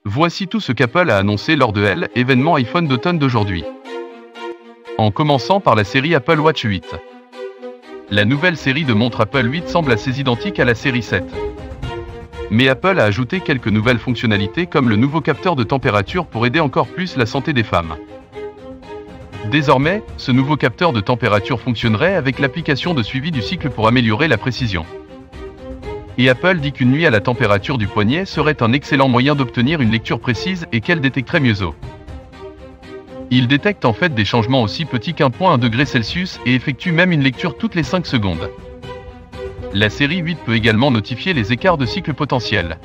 Voici tout ce qu'Apple a annoncé lors de l'événement iPhone d'automne d'aujourd'hui. En commençant par la série Apple Watch 8. La nouvelle série de montres Apple 8 semble assez identique à la série 7. Mais Apple a ajouté quelques nouvelles fonctionnalités comme le nouveau capteur de température pour aider encore plus la santé des femmes. Désormais, ce nouveau capteur de température fonctionnerait avec l'application de suivi du cycle pour améliorer la précision. Et Apple dit qu'une nuit à la température du poignet serait un excellent moyen d'obtenir une lecture précise et qu'elle détecterait mieux eau. Il détecte en fait des changements aussi petits qu'1,1 degré Celsius et effectue même une lecture toutes les 5 secondes. La série 8 peut également notifier les écarts de cycle potentiels.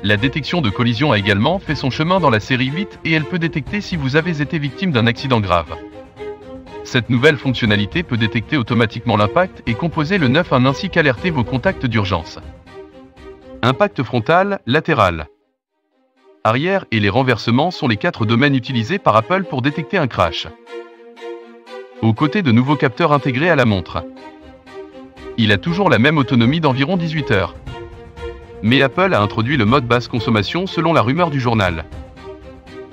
La détection de collision a également fait son chemin dans la série 8 et elle peut détecter si vous avez été victime d'un accident grave. Cette nouvelle fonctionnalité peut détecter automatiquement l'impact et composer le 911 ainsi qu'alerter vos contacts d'urgence. Impact frontal, latéral, arrière et les renversements sont les 4 domaines utilisés par Apple pour détecter un crash. Aux côtés de nouveaux capteurs intégrés à la montre. Il a toujours la même autonomie d'environ 18 heures. Mais Apple a introduit le mode basse consommation selon la rumeur du journal,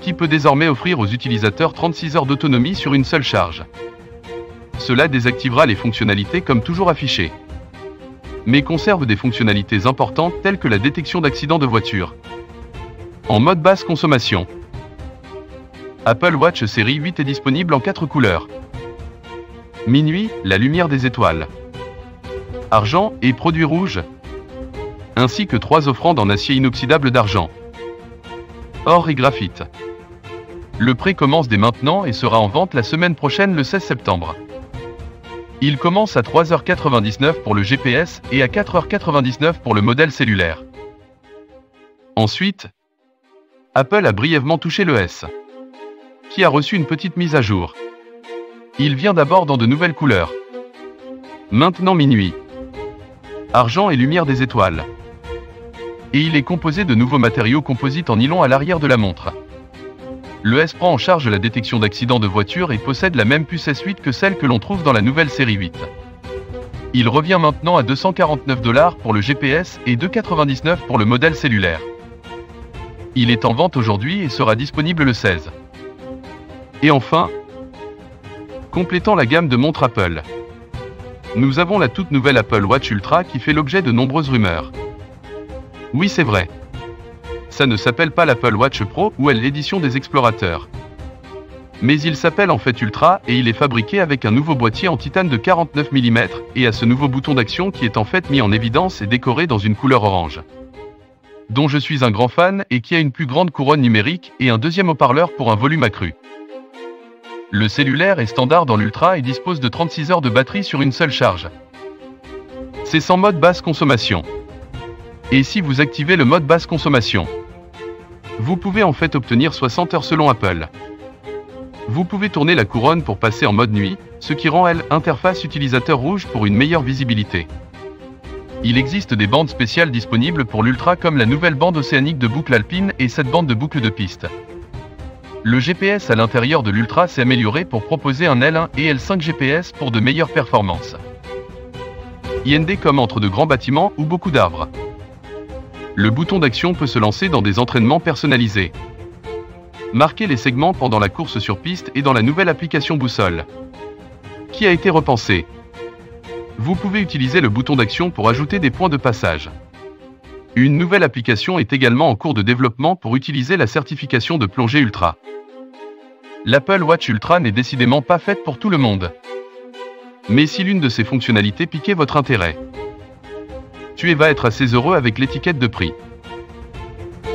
qui peut désormais offrir aux utilisateurs 36 heures d'autonomie sur une seule charge. Cela désactivera les fonctionnalités comme toujours affichées, mais conserve des fonctionnalités importantes telles que la détection d'accidents de voiture. En mode basse consommation, Apple Watch série 8 est disponible en 4 couleurs. Minuit, la lumière des étoiles, argent et produit rouge, ainsi que 3 offrandes en acier inoxydable d'argent, or et graphite. Le prêt commence dès maintenant et sera en vente la semaine prochaine le 16 septembre. Il commence à 3,99 € pour le GPS et à 4,99 € pour le modèle cellulaire. Ensuite, Apple a brièvement touché le S, qui a reçu une petite mise à jour. Il vient d'abord dans de nouvelles couleurs. Maintenant minuit, argent et lumière des étoiles. Et il est composé de nouveaux matériaux composites en nylon à l'arrière de la montre. Le S prend en charge la détection d'accidents de voiture et possède la même puce S8 que celle que l'on trouve dans la nouvelle série 8. Il revient maintenant à 249 $ pour le GPS et 2,99 € pour le modèle cellulaire. Il est en vente aujourd'hui et sera disponible le 16. Et enfin, complétant la gamme de montres Apple, nous avons la toute nouvelle Apple Watch Ultra qui fait l'objet de nombreuses rumeurs. Oui, c'est vrai. Ça ne s'appelle pas l'Apple Watch Pro ou l'édition des explorateurs. Mais il s'appelle en fait Ultra et il est fabriqué avec un nouveau boîtier en titane de 49 mm et à ce nouveau bouton d'action qui est en fait mis en évidence et décoré dans une couleur orange, dont je suis un grand fan et qui a une plus grande couronne numérique et un deuxième haut-parleur pour un volume accru. Le cellulaire est standard dans l'Ultra et dispose de 36 heures de batterie sur une seule charge. C'est sans mode basse consommation. Et si vous activez le mode basse consommation, vous pouvez en fait obtenir 60 heures selon Apple. Vous pouvez tourner la couronne pour passer en mode nuit, ce qui rend l'interface utilisateur rouge pour une meilleure visibilité. Il existe des bandes spéciales disponibles pour l'Ultra comme la nouvelle bande océanique de boucle alpine et cette bande de boucle de piste. Le GPS à l'intérieur de l'Ultra s'est amélioré pour proposer un L1 et L5 GPS pour de meilleures performances. IND comme entre de grands bâtiments ou beaucoup d'arbres. Le bouton d'action peut se lancer dans des entraînements personnalisés. Marquer les segments pendant la course sur piste et dans la nouvelle application boussole, qui a été repensée. Vous pouvez utiliser le bouton d'action pour ajouter des points de passage. Une nouvelle application est également en cours de développement pour utiliser la certification de plongée Ultra. L'Apple Watch Ultra n'est décidément pas faite pour tout le monde. Mais si l'une de ces fonctionnalités piquait votre intérêt, tu vas être assez heureux avec l'étiquette de prix.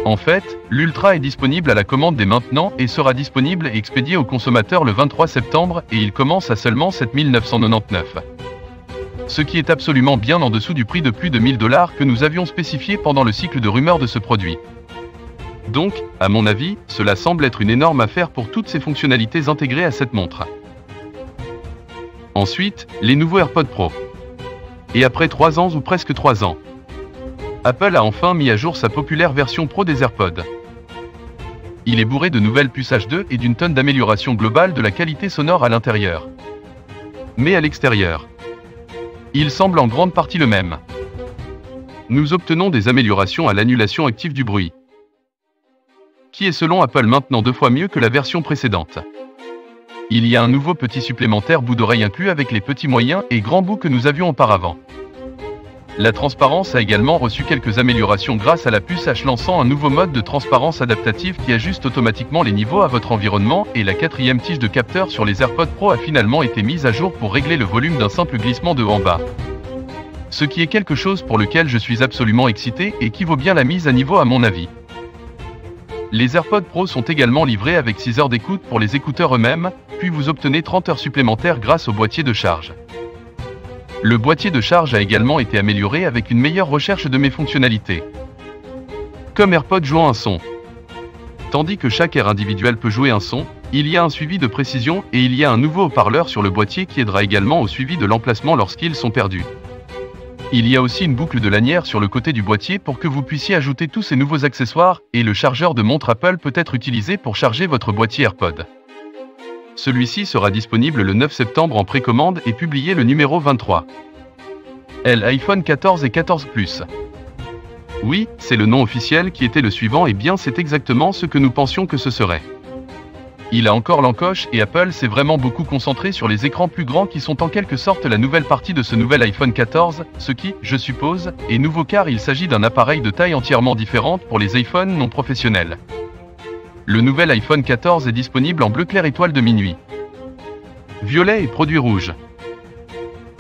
En fait, l'Ultra est disponible à la commande dès maintenant et sera disponible et expédié aux consommateurs le 23 septembre et il commence à seulement 7 999 €. Ce qui est absolument bien en dessous du prix de plus de 1000 $ que nous avions spécifié pendant le cycle de rumeurs de ce produit. Donc, à mon avis, cela semble être une énorme affaire pour toutes ces fonctionnalités intégrées à cette montre. Ensuite, les nouveaux AirPods Pro. Et après 3 ans ou presque 3 ans, Apple a enfin mis à jour sa populaire version Pro des AirPods. Il est bourré de nouvelles puces H2 et d'une tonne d'amélioration globale de la qualité sonore à l'intérieur. Mais à l'extérieur, il semble en grande partie le même. Nous obtenons des améliorations à l'annulation active du bruit, qui est selon Apple maintenant 2 fois mieux que la version précédente. Il y a un nouveau petit supplémentaire bout d'oreille inclus avec les petits moyens et grands bouts que nous avions auparavant. La transparence a également reçu quelques améliorations grâce à la puce H lançant un nouveau mode de transparence adaptative qui ajuste automatiquement les niveaux à votre environnement, et la 4e tige de capteur sur les AirPods Pro a finalement été mise à jour pour régler le volume d'un simple glissement de haut en bas. Ce qui est quelque chose pour lequel je suis absolument excité et qui vaut bien la mise à niveau à mon avis. Les AirPods Pro sont également livrés avec 6 heures d'écoute pour les écouteurs eux-mêmes, puis vous obtenez 30 heures supplémentaires grâce au boîtier de charge. Le boîtier de charge a également été amélioré avec une meilleure recherche de mes fonctionnalités. Comme AirPods jouant un son. Tandis que chaque air individuel peut jouer un son, il y a un suivi de précision et il y a un nouveau haut-parleur sur le boîtier qui aidera également au suivi de l'emplacement lorsqu'ils sont perdus. Il y a aussi une boucle de lanière sur le côté du boîtier pour que vous puissiez ajouter tous ces nouveaux accessoires, et le chargeur de montre Apple peut être utilisé pour charger votre boîtier AirPod. Celui-ci sera disponible le 9 septembre en précommande et publié le numéro 23. L'iPhone 14 et 14 Plus. Oui, c'est le nom officiel qui était le suivant, et bien c'est exactement ce que nous pensions que ce serait. Il a encore l'encoche et Apple s'est vraiment beaucoup concentré sur les écrans plus grands qui sont en quelque sorte la nouvelle partie de ce nouvel iPhone 14, ce qui, je suppose, est nouveau car il s'agit d'un appareil de taille entièrement différente pour les iPhones non professionnels. Le nouvel iPhone 14 est disponible en bleu clair étoile de minuit, violet et produit rouge.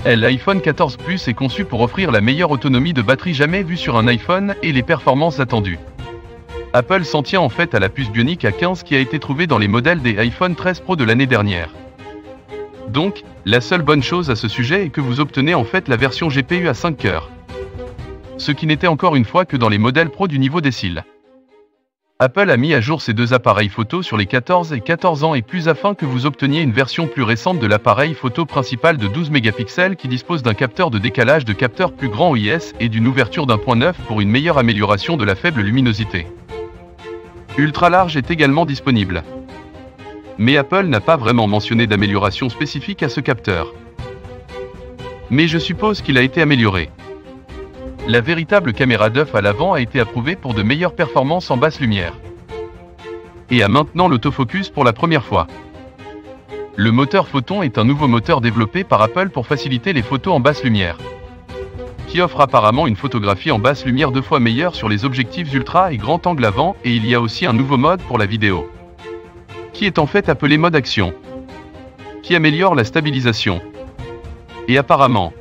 L'iPhone 14 Plus est conçu pour offrir la meilleure autonomie de batterie jamais vue sur un iPhone et les performances attendues. Apple s'en tient en fait à la puce Bionic A15 qui a été trouvée dans les modèles des iPhone 13 Pro de l'année dernière. Donc, la seule bonne chose à ce sujet est que vous obtenez en fait la version GPU à 5 cœurs. Ce qui n'était encore une fois que dans les modèles Pro du niveau décile. Apple a mis à jour ces deux appareils photo sur les 14 et 14 ans et plus afin que vous obteniez une version plus récente de l'appareil photo principal de 12 mégapixels qui dispose d'un capteur de décalage de capteur plus grand OIS et d'une ouverture d'1.9 pour une meilleure amélioration de la faible luminosité. Ultra large est également disponible. Mais Apple n'a pas vraiment mentionné d'amélioration spécifique à ce capteur. Mais je suppose qu'il a été amélioré. La véritable caméra d'œuf à l'avant a été approuvée pour de meilleures performances en basse lumière. Et a maintenant l'autofocus pour la première fois. Le moteur Photon est un nouveau moteur développé par Apple pour faciliter les photos en basse lumière, qui offre apparemment une photographie en basse lumière 2 fois meilleure sur les objectifs ultra et grand angle avant, et il y a aussi un nouveau mode pour la vidéo, qui est en fait appelé mode action, qui améliore la stabilisation. Et apparemment,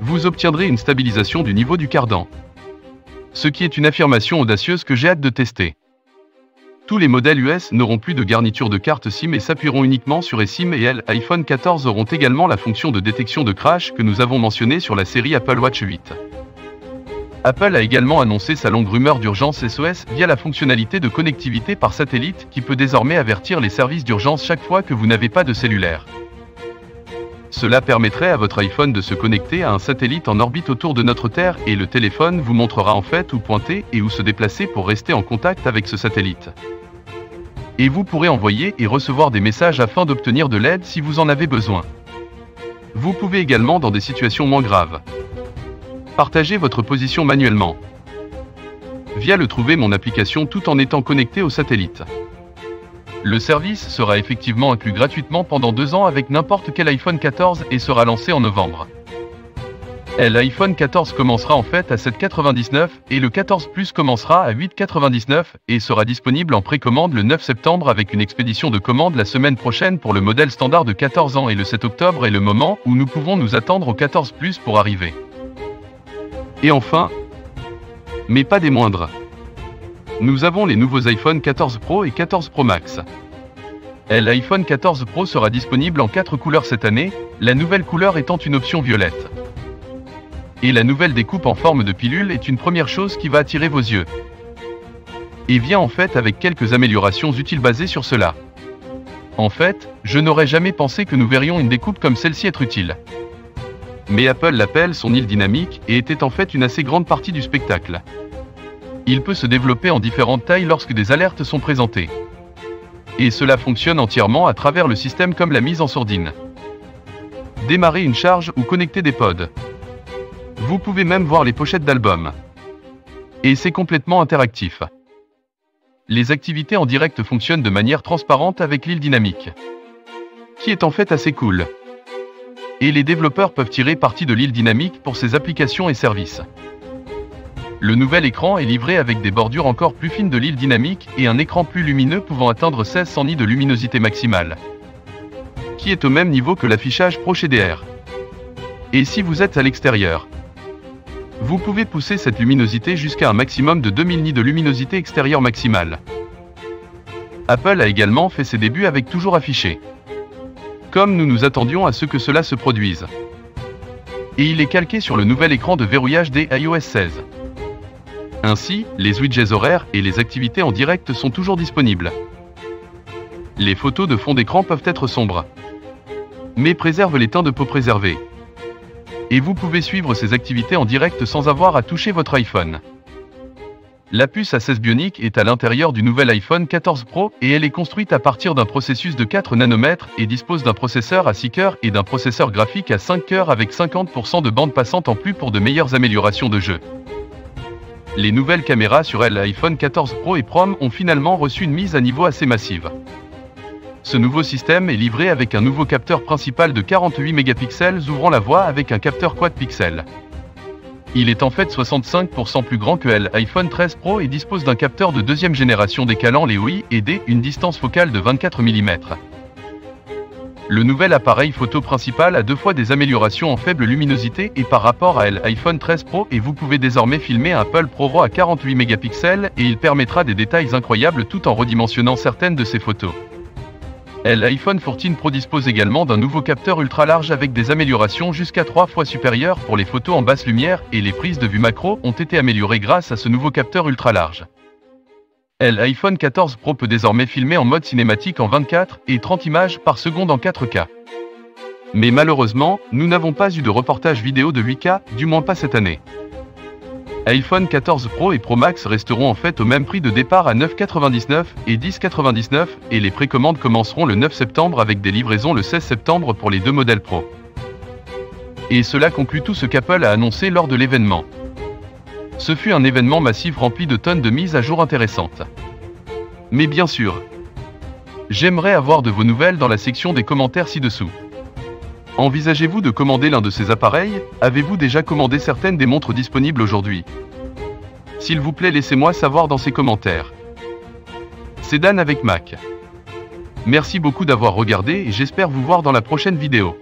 vous obtiendrez une stabilisation du niveau du cardan, ce qui est une affirmation audacieuse que j'ai hâte de tester. Tous les modèles US n'auront plus de garniture de carte SIM et s'appuieront uniquement sur eSIM, et l'iPhone 14 auront également la fonction de détection de crash que nous avons mentionnée sur la série Apple Watch 8. Apple a également annoncé sa longue rumeur d'urgence SOS via la fonctionnalité de connectivité par satellite qui peut désormais avertir les services d'urgence chaque fois que vous n'avez pas de cellulaire. Cela permettrait à votre iPhone de se connecter à un satellite en orbite autour de notre Terre et le téléphone vous montrera en fait où pointer et où se déplacer pour rester en contact avec ce satellite. Et vous pourrez envoyer et recevoir des messages afin d'obtenir de l'aide si vous en avez besoin. Vous pouvez également, dans des situations moins graves, partager votre position manuellement via le Trouver mon application tout en étant connecté au satellite. Le service sera effectivement inclus gratuitement pendant 2 ans avec n'importe quel iPhone 14 et sera lancé en novembre. L'iPhone 14 commencera en fait à 7,99 et le 14 Plus commencera à 8,99 et sera disponible en précommande le 9 septembre avec une expédition de commande la semaine prochaine pour le modèle standard de 14 ans, et le 7 octobre est le moment où nous pouvons nous attendre au 14 Plus pour arriver. Et enfin, mais pas des moindres, nous avons les nouveaux iPhone 14 Pro et 14 Pro Max. L'iPhone 14 Pro sera disponible en 4 couleurs cette année, la nouvelle couleur étant une option violette. Et la nouvelle découpe en forme de pilule est une première chose qui va attirer vos yeux. Et vient en fait avec quelques améliorations utiles basées sur cela. En fait, je n'aurais jamais pensé que nous verrions une découpe comme celle-ci être utile. Mais Apple l'appelle son île dynamique et était en fait une assez grande partie du spectacle. Il peut se développer en différentes tailles lorsque des alertes sont présentées. Et cela fonctionne entièrement à travers le système comme la mise en sourdine, démarrer une charge ou connecter des pods. Vous pouvez même voir les pochettes d'albums. Et c'est complètement interactif. Les activités en direct fonctionnent de manière transparente avec l'île dynamique, qui est en fait assez cool. Et les développeurs peuvent tirer parti de l'île dynamique pour ses applications et services. Le nouvel écran est livré avec des bordures encore plus fines de l'île dynamique et un écran plus lumineux pouvant atteindre 1600 nits de luminosité maximale, qui est au même niveau que l'affichage Pro HDR. Et si vous êtes à l'extérieur, vous pouvez pousser cette luminosité jusqu'à un maximum de 2000 nits de luminosité extérieure maximale. Apple a également fait ses débuts avec toujours affiché, comme nous nous attendions à ce que cela se produise. Et il est calqué sur le nouvel écran de verrouillage des iOS 16. Ainsi, les widgets horaires et les activités en direct sont toujours disponibles. Les photos de fond d'écran peuvent être sombres, mais préservent les teints de peau préservés. Et vous pouvez suivre ces activités en direct sans avoir à toucher votre iPhone. La puce A16 Bionic est à l'intérieur du nouvel iPhone 14 Pro et elle est construite à partir d'un processus de 4 nanomètres et dispose d'un processeur à 6 cœurs et d'un processeur graphique à 5 cœurs avec 50% de bande passante en plus pour de meilleures améliorations de jeu. Les nouvelles caméras sur l'iPhone 14 Pro et Pro ont finalement reçu une mise à niveau assez massive. Ce nouveau système est livré avec un nouveau capteur principal de 48 mégapixels ouvrant la voie avec un capteur quad pixels. Il est en fait 65% plus grand que l'iPhone 13 Pro et dispose d'un capteur de deuxième génération décalant les OI et une distance focale de 24 mm. Le nouvel appareil photo principal a 2 fois des améliorations en faible luminosité et par rapport à l'iPhone 13 Pro et vous pouvez désormais filmer un Apple Pro RAW à 48 mégapixels et il permettra des détails incroyables tout en redimensionnant certaines de ses photos. L'iPhone 14 Pro dispose également d'un nouveau capteur ultra large avec des améliorations jusqu'à 3 fois supérieures pour les photos en basse lumière et les prises de vue macro ont été améliorées grâce à ce nouveau capteur ultra large. L'iPhone 14 Pro peut désormais filmer en mode cinématique en 24 et 30 images par seconde en 4K. Mais malheureusement, nous n'avons pas eu de reportage vidéo de 8K, du moins pas cette année. iPhone 14 Pro et Pro Max resteront en fait au même prix de départ à 9,99 et 10,99 et les précommandes commenceront le 9 septembre avec des livraisons le 16 septembre pour les 2 modèles Pro. Et cela conclut tout ce qu'Apple a annoncé lors de l'événement. Ce fut un événement massif rempli de tonnes de mises à jour intéressantes. Mais bien sûr, j'aimerais avoir de vos nouvelles dans la section des commentaires ci-dessous. Envisagez-vous de commander l'un de ces appareils? Avez-vous déjà commandé certaines des montres disponibles aujourd'hui? S'il vous plaît, laissez-moi savoir dans ces commentaires. C'est Dan avec Mac. Merci beaucoup d'avoir regardé et j'espère vous voir dans la prochaine vidéo.